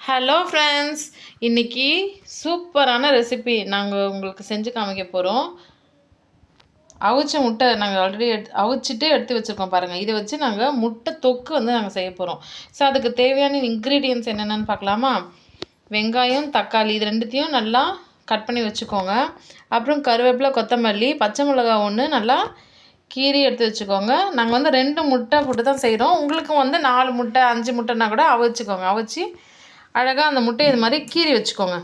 Hello friends, இன்றைக்கி சூப்பரான recipe நாங்கள் உங்களுக்கு செஞ்சு காமிக்க போகிறோம். அவிச்ச முட்டை நாங்கள் ஆல்ரெடி அவிச்சிட்டு எடுத்து வச்சுருக்கோம் பாருங்கள். இதை வச்சு நாங்கள் முட்டை தொக்கு வந்து நாங்கள் செய்ய போகிறோம். ஸோ அதுக்கு தேவையான இன்க்ரீடியன்ட்ஸ் என்னென்னு பார்க்கலாமா? வெங்காயம், தக்காளி இது ரெண்டுத்தையும் நல்லா கட் பண்ணி வச்சுக்கோங்க. அப்புறம் கருவேப்பிலை, கொத்தமல்லி, பச்சை மிளகா ஒன்று நல்லா கீரி எடுத்து வச்சுக்கோங்க. நாங்கள் வந்து 2 முட்டை போட்டு தான் செய்கிறோம். உங்களுக்கு வந்து 4 முட்டை 5 முட்டைன்னா கூட அவிச்சிக்கோங்க. அவிச்சு அழகாக அந்த முட்டையை இது மாதிரி கீறி வச்சுக்கோங்க.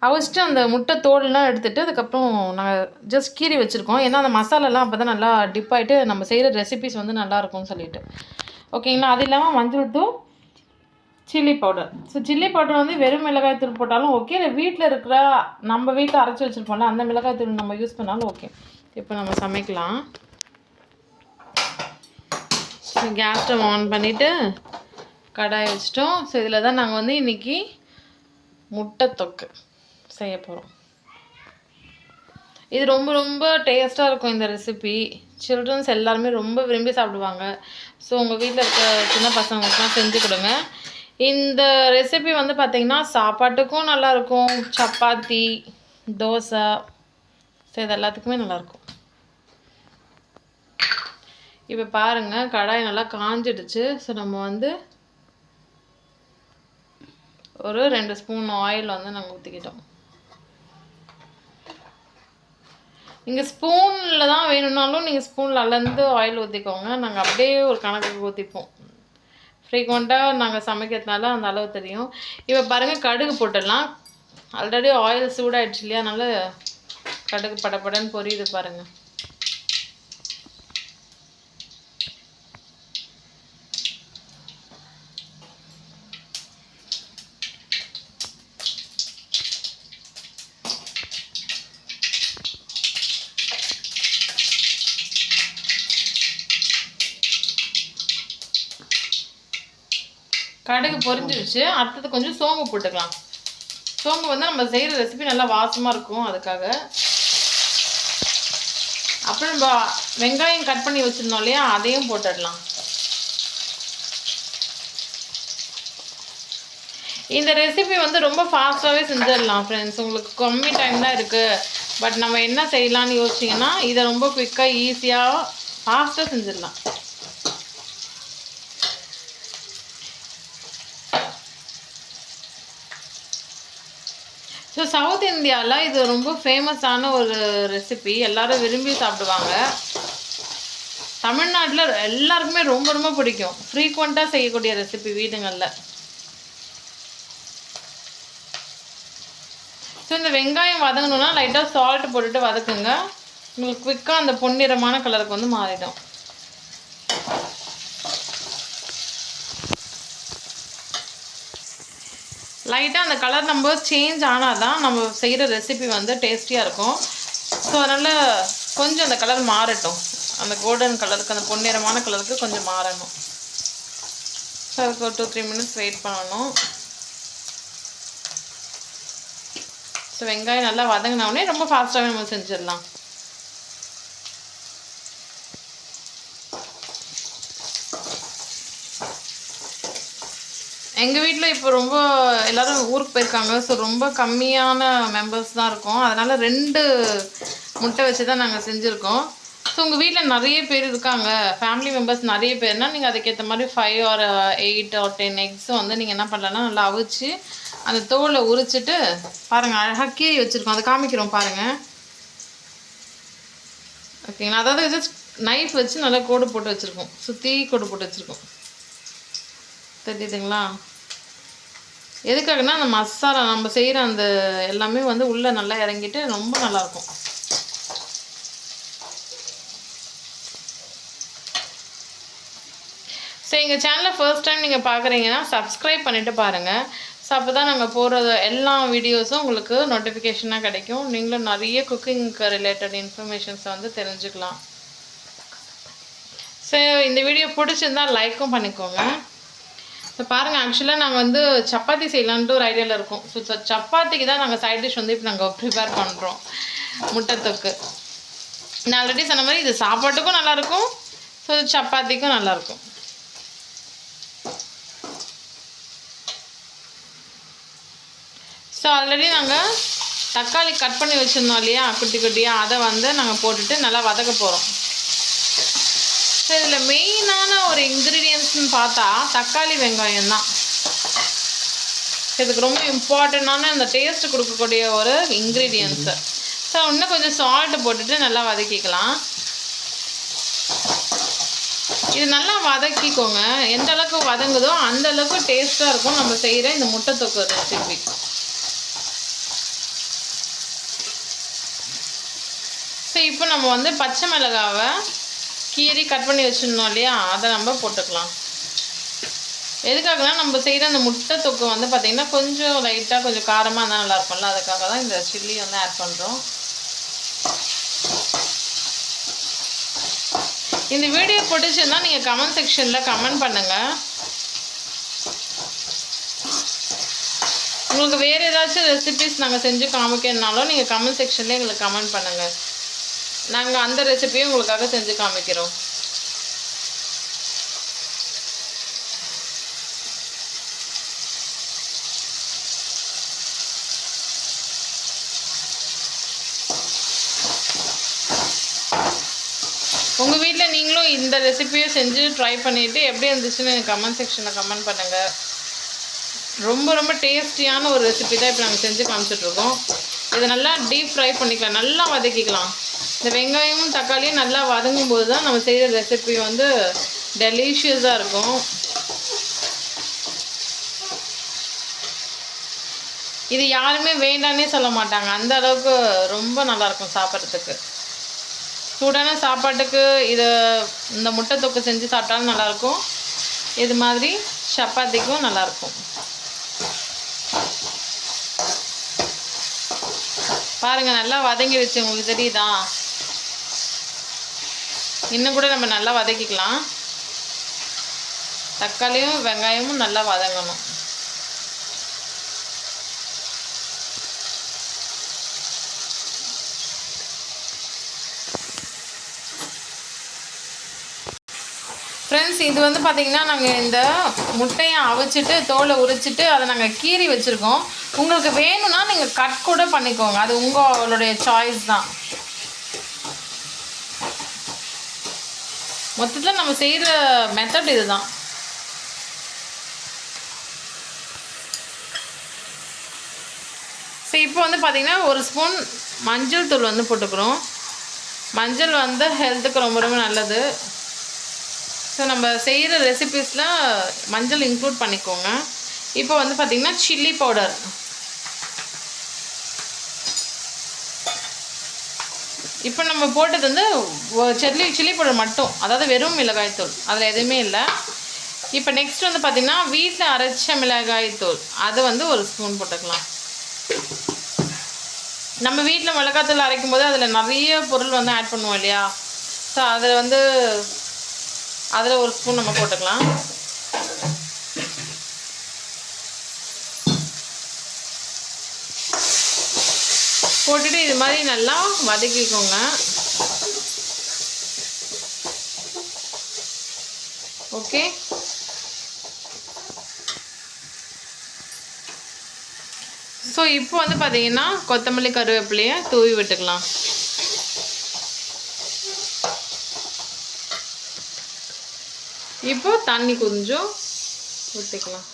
அவிச்சிட்டு அந்த முட்டை தோல்லாம் எடுத்துகிட்டு அதுக்கப்புறம் நாங்கள் ஜஸ்ட் கீறி வச்சுருக்கோம். ஏன்னா அந்த மசாலாலாம் அப்போ தான் நல்லா டிப் ஆகிட்டு நம்ம செய்கிற ரெசிபிஸ் வந்து நல்லாயிருக்கும்னு சொல்லிட்டு. ஓகேங்களா? அது இல்லாமல் மஞ்சள் தூள், chilli powder. So chilli powder வந்து வெறும் மிளகாய் தூள் போட்டாலும் ஓகே, இல்லை வீட்டில் இருக்கிற நம்ம வீட்டில் அரைச்சி வச்சுருப்போம்ல அந்த மிளகாய் தூள் நம்ம யூஸ் பண்ணாலும் ஓகே. இப்போ நம்ம சமைக்கலாம். கேஸ் ஸ்டவ் ஆன் பண்ணிவிட்டு கடாய் வச்சிட்டோம். ஸோ இதில் தான் நாங்கள் வந்து இன்றைக்கி முட்டை தொக்கு செய்ய போகிறோம். இது ரொம்ப ரொம்ப டேஸ்ட்டாக இருக்கும் இந்த ரெசிபி. சில்ட்ரன்ஸ் எல்லாருமே ரொம்ப விரும்பி சாப்பிடுவாங்க. ஸோ உங்கள் வீட்டில் இருக்க சின்ன பசங்களுக்குலாம் செஞ்சு கொடுங்க. இந்த ரெசிபி வந்து பார்த்திங்கன்னா சாப்பாட்டுக்கும் நல்லாயிருக்கும், சப்பாத்தி, தோசை, ஸோ இது எல்லாத்துக்குமே நல்லாயிருக்கும். இப்போ பாருங்கள், கடாய் நல்லா காஞ்சிடுச்சு. ஸோ நம்ம வந்து ஒரு 2 ஸ்பூன் ஆயில் வந்து நாங்கள் ஊற்றிக்கிட்டோம். நீங்கள் ஸ்பூனில் தான் வேணும்னாலும் நீங்கள் ஸ்பூனில் அளந்து ஆயில் ஊற்றிக்கோங்க. நாங்கள் அப்படியே ஒரு கணக்குக்கு ஊற்றிப்போம். ஃப்ரீக்வெண்ட்டாக நாங்கள் சமைக்கிறதுனால அந்த அளவு தெரியும். இப்போ பாருங்கள், கடுகு போட்டுடலாம். ஆல்ரெடி ஆயில் சூடாகிடுச்சு இல்லையா, அதனால் கடுகு படப்படன்னு பொரியுது பாருங்கள். கடுகு பொரிஞ்சிருச்சு. அடுத்தது கொஞ்சம் சோம்பு போட்டுக்கலாம். சோம்பு வந்து நம்ம செய்கிற ரெசிபி நல்லா வாசமாக இருக்கும், அதுக்காக. அப்புறம் நம்ம வெங்காயம் கட் பண்ணி வச்சுருந்தோம் இல்லையா, அதையும் போட்டுடலாம். இந்த ரெசிபி வந்து ரொம்ப ஃபாஸ்ட்டாகவே செஞ்சிடலாம் ஃப்ரெண்ட்ஸ். உங்களுக்கு கம்மி டைம் தான் இருக்குது. பட் நம்ம என்ன செய்யலான்னு யோசிச்சிங்கன்னா இதை ரொம்ப குயிக்காக ஈஸியாக ஃபாஸ்ட்டாக செஞ்சிடலாம். ஸோ சவுத் இந்தியாவில் இது ரொம்ப ஃபேமஸான ஒரு ரெசிபி. எல்லோரும் விரும்பி சாப்பிடுவாங்க. தமிழ்நாட்டில் எல்லாருக்குமே ரொம்ப ரொம்ப பிடிக்கும். ஃப்ரீக்வெண்ட்டாக செய்யக்கூடிய ரெசிபி வீடுங்களில். ஸோ இந்த வெங்காயம் வதங்கணுன்னா லைட்டாக சால்ட் போட்டுட்டு வதக்குங்க. உங்களுக்கு குயிக்காக அந்த பொன்னிறமான கலருக்கு வந்து மாறிடும். லைட்டாக அந்த கலர் நம்ம சேஞ்ச் ஆனால் தான் நம்ம செய்கிற ரெசிபி வந்து டேஸ்டியாக இருக்கும். ஸோ அதனால் கொஞ்சம் அந்த கலர் மாறட்டும். அந்த கோல்டன் கலருக்கு, அந்த பொன்னிறமான கலருக்கு கொஞ்சம் மாறணும். ஸோ அதுக்கு ஒரு 2-3 மினிட்ஸ் வெயிட் பண்ணணும். ஸோ வெங்காயம் நல்லா வதங்கினோடனே ரொம்ப ஃபாஸ்ட்டாகவே நம்ம செஞ்சிடலாம். எங்கள் வீட்டில் இப்போ ரொம்ப எல்லோரும் ஊருக்கு போயிருக்காங்க. ஸோ ரொம்ப கம்மியான மெம்பர்ஸ் தான் இருக்கோம். அதனால் 2 முட்டை வச்சு தான் நாங்கள் செஞ்சுருக்கோம். ஸோ உங்கள் வீட்டில் நிறைய பேர் இருக்காங்க, ஃபேமிலி மெம்பர்ஸ் நிறைய பேர்னால் நீங்கள் அதுக்கேற்ற மாதிரி 5 or 8 or 10 எக்ஸும் வந்து நீங்கள் என்ன பண்ணலான்னா நல்லா அவிச்சு அந்த தோலை உரிச்சிட்டு பாருங்கள், அழகாக கீறி வச்சுருக்கோம். அதை காமிக்கிறோம் பாருங்கள். ஓகேங்களா? அதாவது ஜஸ்ட் நைஃப் வச்சு நல்லா கோடு போட்டு வச்சுருக்கோம். சுற்றி கோடு போட்டு வச்சுருக்கோம். தெரியுதுங்களா? எதுக்காகனா அந்த மசாலா நம்ம செய்கிற அந்த எல்லாமே வந்து உள்ளே நல்லா இறங்கிட்டு ரொம்ப நல்லாயிருக்கும். ஸோ எங்கள் சேனலை ஃபர்ஸ்ட் டைம் நீங்கள் பார்க்குறீங்கன்னா சப்ஸ்கிரைப் பண்ணிவிட்டு பாருங்கள். ஸோ அப்போ தான் நாங்கள் போகிற எல்லா வீடியோஸும் உங்களுக்கு நோட்டிஃபிகேஷனாக கிடைக்கும். நீங்களும் நிறைய குக்கிங்க்கு ரிலேட்டட் இன்ஃபர்மேஷன்ஸை வந்து தெரிஞ்சுக்கலாம். ஸோ இந்த வீடியோ பிடிச்சிருந்தால் லைக்கும் பண்ணிக்கோங்க. ஸோ பாருங்கள், ஆக்சுவலாக நாங்கள் வந்து சப்பாத்தி செய்யலான்ட்டு ஒரு ஐடியாவில் இருக்கோம். ஸோ சப்பாத்திக்கு தான் நாங்கள் சைட் டிஷ் வந்து இப்போ நாங்கள் ப்ரிப்பேர் பண்ணுறோம், முட்டை தொக்கு. நான் ஆல்ரெடி சொன்ன மாதிரி இது சாப்பாட்டுக்கும் நல்லாயிருக்கும், ஸோ சப்பாத்திக்கும் நல்லாயிருக்கும். ஸோ ஆல்ரெடி நாங்கள் தக்காளி கட் பண்ணி வச்சுருந்தோம் இல்லையா குட்டி குட்டியாக, அதை வந்து நாங்கள் போட்டுட்டு நல்லா வதக்க போகிறோம். ஸோ இதில் மெயினான ஒரு இன்க்ரீடியன்ட்ஸ்னு பார்த்தா தக்காளி வெங்காயம் தான். இதுக்கு ரொம்ப இம்பார்ட்டண்டான அந்த டேஸ்ட் கொடுக்கக்கூடிய ஒரு இன்க்ரீடியன்ஸு. ஸோ இன்னும் கொஞ்சம் சால்ட்டு போட்டுட்டு நல்லா வதக்கிக்கலாம். இது நல்லா வதக்கிக்கோங்க. எந்த அளவுக்கு வதங்குதோ அந்த அளவுக்கு டேஸ்ட்டாக இருக்கும் நம்ம செய்கிற இந்த முட்டை தொக்கு ரெசிபி. ஸோ இப்போ நம்ம வந்து பச்சை மிளகாவை கீரி கட் பண்ணி வச்சுருந்தோம் இல்லையா, அதை நம்ம போட்டுக்கலாம். எதுக்காகனா நம்ம செய்கிற அந்த முட்டை தொக்கு வந்து பார்த்திங்கன்னா கொஞ்சம் லைட்டாக கொஞ்சம் காரமாக இருந்தால் நல்லாயிருக்கும்ல, அதுக்காக தான் இந்த சில்லி வந்து ஆட் பண்ணுறோம். இந்த வீடியோ பிடிச்சிருந்தா நீங்கள் கமெண்ட் செக்ஷனில் கமெண்ட் பண்ணுங்கள். உங்களுக்கு வேறு ஏதாச்சும் ரெசிபிஸ் நாங்கள் செஞ்சு காமிக்கிறதுனாலும் நீங்கள் கமெண்ட் செக்ஷன்லேயே எங்களுக்கு கமெண்ட் பண்ணுங்கள். நாங்கள் அந்த ரெசிபியும் உங்களுக்காக செஞ்சு காமிக்கிறோம். உங்கள் வீட்டில் நீங்களும் இந்த ரெசிபியும் செஞ்சு ட்ரை பண்ணிவிட்டு எப்படி இருந்துச்சுன்னு எனக்கு கமெண்ட் செக்ஷனில் கமெண்ட் பண்ணுங்கள். ரொம்ப ரொம்ப டேஸ்டியான ஒரு ரெசிபி தான் இப்போ நாங்கள் செஞ்சு காமிச்சிட்ருக்கோம். இதை நல்லா டீப் ஃப்ரை பண்ணிக்கலாம், நல்லா வதக்கிக்கலாம். இந்த வெங்காயமும் தக்காளியும் நல்லா வதங்கும் போது தான் நம்ம செய்கிற ரெசிபி வந்து டெலிஷியஸாக இருக்கும். இது யாருமே வேண்டான்னே சொல்ல மாட்டாங்க, அந்த அளவுக்கு ரொம்ப நல்லாயிருக்கும் சாப்பிட்றதுக்கு. சூடான சாப்பாட்டுக்கு இந்த முட்டை தொக்கு செஞ்சு சாப்பிட்டாலும் நல்லாயிருக்கும். இது மாதிரி சப்பாத்திக்கும் நல்லாயிருக்கும். பாருங்கள் நல்லா வதங்கிடுச்சு, உங்களுக்கு தெரியுதா? இன்னும் கூட நம்ம நல்லா வதக்கிக்கலாம். தக்காளியும் வெங்காயமும் நல்லா வதங்கணும். ஃப்ரெண்ட்ஸ், இது வந்து பார்த்திங்கன்னா நாங்கள் இந்த முட்டையை அவிச்சிட்டு தோலை உரிச்சிட்டு அதை நாங்கள் கீறி வச்சுருக்கோம். உங்களுக்கு வேணும்னா நீங்கள் கட் கூட பண்ணிக்கோங்க, அது உங்களுடைய சாய்ஸ் தான். மொத்தத்தில் நம்ம செய்கிற மெத்தட் இது தான். ஸோ இப்போ வந்து பார்த்திங்கன்னா ஒரு ஸ்பூன் மஞ்சள் தூள் வந்து போட்டுக்கிறோம். மஞ்சள் வந்து ஹெல்த்துக்கு ரொம்ப ரொம்ப நல்லது. ஸோ நம்ம செய்கிற ரெசிபீஸில் மஞ்சள் இன்க்ளூட் பண்ணிக்கோங்க. இப்போ வந்து பார்த்திங்கன்னா சில்லி பவுடர், இப்போ நம்ம போட்டது வந்து சில்லி பவுடர் மட்டும், அதாவது வெறும் மிளகாய்த்தூள், அதில் எதுவுமே இல்லை. இப்போ நெக்ஸ்ட் வந்து பார்த்திங்கன்னா வீட்டில் அரைச்ச மிளகாய்த்தூள், அது வந்து ஒரு ஸ்பூன் போட்டுக்கலாம். நம்ம வீட்டில் மிளகாய்த்தூள் அரைக்கும் போது அதில் நிறைய பொருள் வந்து ஆட் பண்ணுவோம் இல்லையா, ஸோ அதில் ஒரு ஸ்பூன் நம்ம போட்டுக்கலாம். போட்டுட்டு இது மாதிரி நல்லா வதக்கிக்கோங்க. ஓகே, ஸோ இப்போ வந்து பார்த்தீங்கன்னா கொத்தமல்லி கருவேப்பிலையை தூவி விட்டுக்கலாம். இப்போ தண்ணி கொஞ்சம் ஊற்றிக்கலாம்.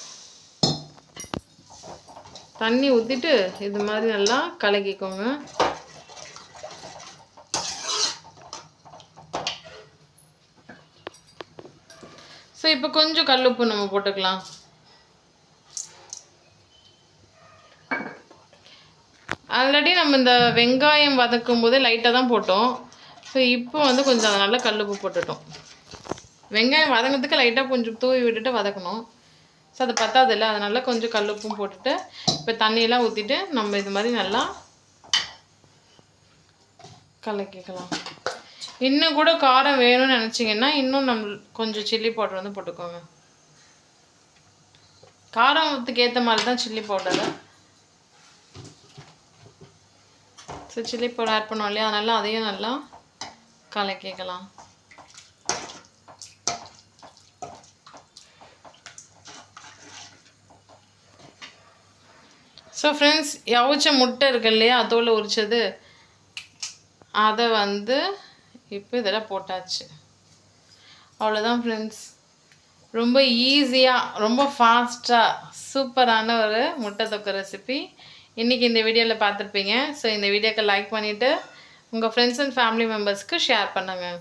தண்ணி ஊற்றிட்டு இது மாதிரி நல்லா கலக்கிக்கோங்க. ஸோ இப்போ கொஞ்சம் கல்லுப்பு நம்ம போட்டுக்கலாம். ஆல்ரெடி நம்ம இந்த வெங்காயம் வதக்கும் போது லைட்டாக தான் போட்டோம். ஸோ இப்போ வந்து கொஞ்சம் அதனால் கல்லுப்பு போட்டுட்டோம். வெங்காயம் வதங்கிறதுக்கு லைட்டாக கொஞ்சம் தூவி விட்டுட்டு வதக்கணும். ஸோ அது பத்தாது இல்லை, அதனால் கொஞ்சம் கல்லுப்பும் போட்டுட்டு இப்போ தண்ணியெல்லாம் ஊற்றிட்டு நம்ம இது மாதிரி நல்லா கலக்கிக்கலாம். இன்னும் கூட காரம் வேணும்னு நினச்சிங்கன்னா இன்னும் நம்ம கொஞ்சம் சில்லி பவுடர் வந்து போட்டுக்கோங்க. காரத்துக்கு ஏற்ற மாதிரி தான் chilli powder. So chilli powder add பண்ணோம் இல்லையா, அதனால் அதையும் நல்லா கலக்கிக்கலாம். ஸோ ஃப்ரெண்ட்ஸ், அவிச்ச முட்டை இருக்கு இல்லையா, தோல் உரிச்சது, அதை வந்து இப்போ இதெல்லாம் போட்டாச்சு. அவ்வளோதான் ஃப்ரெண்ட்ஸ். ரொம்ப ஈஸியாக, ரொம்ப ஃபாஸ்ட்டாக, சூப்பரான ஒரு முட்டை தொக்கு ரெசிபி இன்றைக்கி இந்த வீடியோவில் பார்த்துருப்பீங்க. ஸோ இந்த வீடியோக்கு லைக் பண்ணிவிட்டு உங்கள் ஃப்ரெண்ட்ஸ் அண்ட் ஃபேமிலி மெம்பர்ஸ்க்கு ஷேர் பண்ணுங்கள்.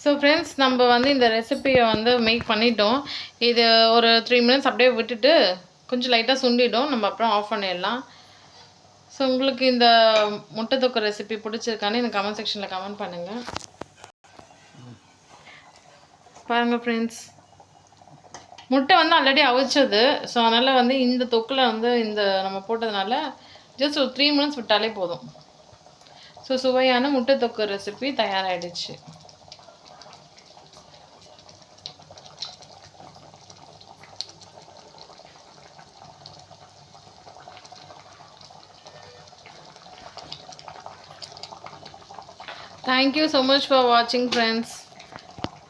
ஸோ ஃப்ரெண்ட்ஸ், நம்ம வந்து இந்த ரெசிப்பியை வந்து மேக் பண்ணிட்டோம். இது ஒரு 3 மினிட்ஸ் அப்படியே விட்டுட்டு கொஞ்சம் லைட்டாக சுண்டிடும். நம்ம அப்புறம் ஆஃப் பண்ணிடலாம். ஸோ உங்களுக்கு இந்த முட்டை தொக்கு ரெசிபி பிடிச்சிருக்கான்னு எனக்கு கமெண்ட் செக்ஷனில் கமெண்ட் பண்ணுங்கள். பாருங்கள் ஃப்ரெண்ட்ஸ், முட்டை வந்து ஆல்ரெடி அவிச்சது. ஸோ அதனால் வந்து இந்த தொக்கில் வந்து இந்த நம்ம போட்டதுனால ஜஸ்ட் ஒரு 3 மினிட்ஸ் விட்டாலே போதும். ஸோ சுவையான முட்டை தொக்கு ரெசிபி தயாராகிடுச்சு. தேங்க்யூ ஸோ மச் ஃபார் வாட்சிங் ஃப்ரெண்ட்ஸ்.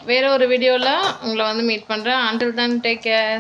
வேறு ஒரு வீடியோவில் உங்களை வந்து மீட் பண்ணுறேன். until then, take care.